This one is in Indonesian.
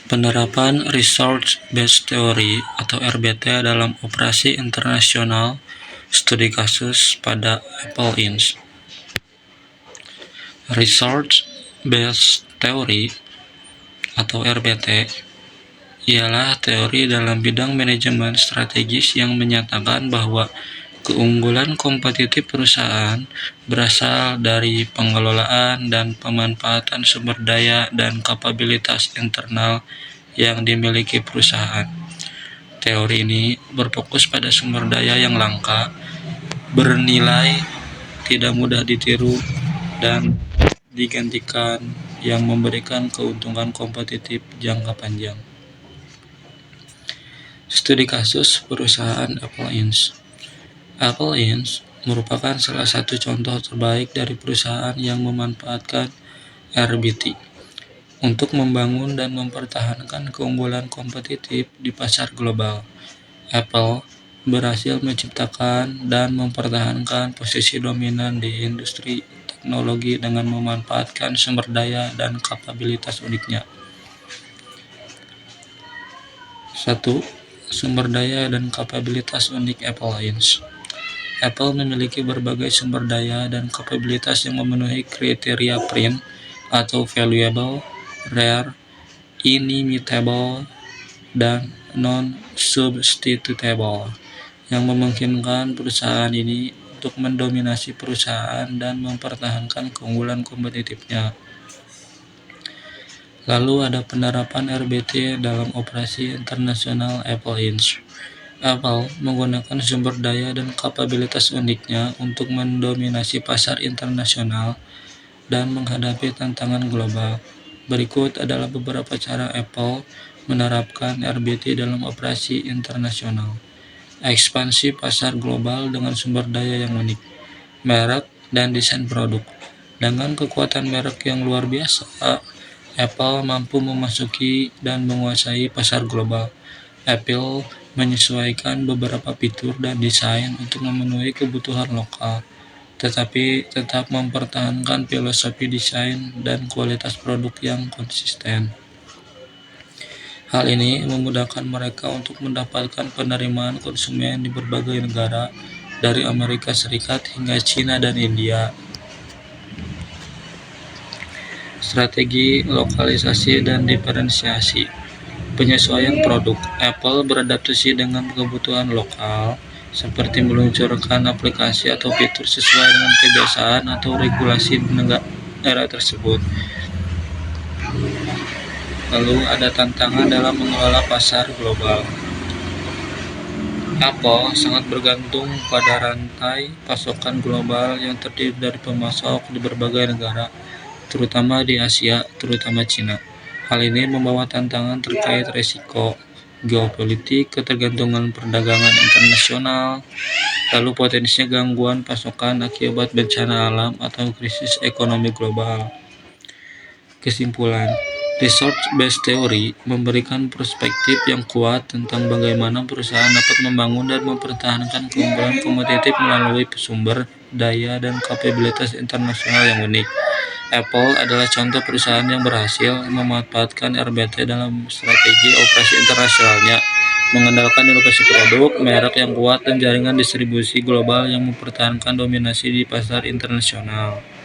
Penerapan Resource Based Theory atau RBT dalam operasi internasional, studi kasus pada Apple Inc. Resource Based Theory atau RBT ialah teori dalam bidang manajemen strategis yang menyatakan bahwa keunggulan kompetitif perusahaan berasal dari pengelolaan dan pemanfaatan sumber daya dan kapabilitas internal yang dimiliki perusahaan. Teori ini berfokus pada sumber daya yang langka, bernilai, tidak mudah ditiru, dan digantikan yang memberikan keuntungan kompetitif jangka panjang. Studi kasus perusahaan Apple Inc. Apple Inc. merupakan salah satu contoh terbaik dari perusahaan yang memanfaatkan RBT untuk membangun dan mempertahankan keunggulan kompetitif di pasar global. Apple berhasil menciptakan dan mempertahankan posisi dominan di industri teknologi dengan memanfaatkan sumber daya dan kapabilitas uniknya. 1. Sumber daya dan kapabilitas unik Apple Inc. Apple memiliki berbagai sumber daya dan kapabilitas yang memenuhi kriteria print atau valuable, rare, inimitable, dan non-substitutable, yang memungkinkan perusahaan ini untuk mendominasi perusahaan dan mempertahankan keunggulan kompetitifnya. Lalu ada penerapan RBT dalam operasi internasional Apple Inc. Apple menggunakan sumber daya dan kapabilitas uniknya untuk mendominasi pasar internasional dan menghadapi tantangan global. Berikut adalah beberapa cara Apple menerapkan RBT dalam operasi internasional. Ekspansi pasar global dengan sumber daya yang unik, merek dan desain produk. Dengan kekuatan merek yang luar biasa, Apple mampu memasuki dan menguasai pasar global. Apple menyesuaikan beberapa fitur dan desain untuk memenuhi kebutuhan lokal, tetapi tetap mempertahankan filosofi desain dan kualitas produk yang konsisten. Hal ini memudahkan mereka untuk mendapatkan penerimaan konsumen di berbagai negara, dari Amerika Serikat hingga China dan India. Strategi lokalisasi dan diferensiasi. Penyesuaian produk. Apple beradaptasi dengan kebutuhan lokal, seperti meluncurkan aplikasi atau fitur sesuai dengan kebiasaan atau regulasi negara tersebut. Lalu ada tantangan dalam mengelola pasar global. Apple sangat bergantung pada rantai pasokan global yang terdiri dari pemasok di berbagai negara, terutama di Asia, terutama China. Hal ini membawa tantangan terkait risiko geopolitik, ketergantungan perdagangan internasional, lalu potensi gangguan pasokan akibat bencana alam atau krisis ekonomi global. Kesimpulan, Resource-based theory memberikan perspektif yang kuat tentang bagaimana perusahaan dapat membangun dan mempertahankan keunggulan kompetitif melalui sumber daya dan kapabilitas internasional yang unik. Apple adalah contoh perusahaan yang berhasil memanfaatkan RBT dalam strategi operasi internasionalnya, mengandalkan inovasi produk, merek yang kuat, dan jaringan distribusi global yang mempertahankan dominasi di pasar internasional.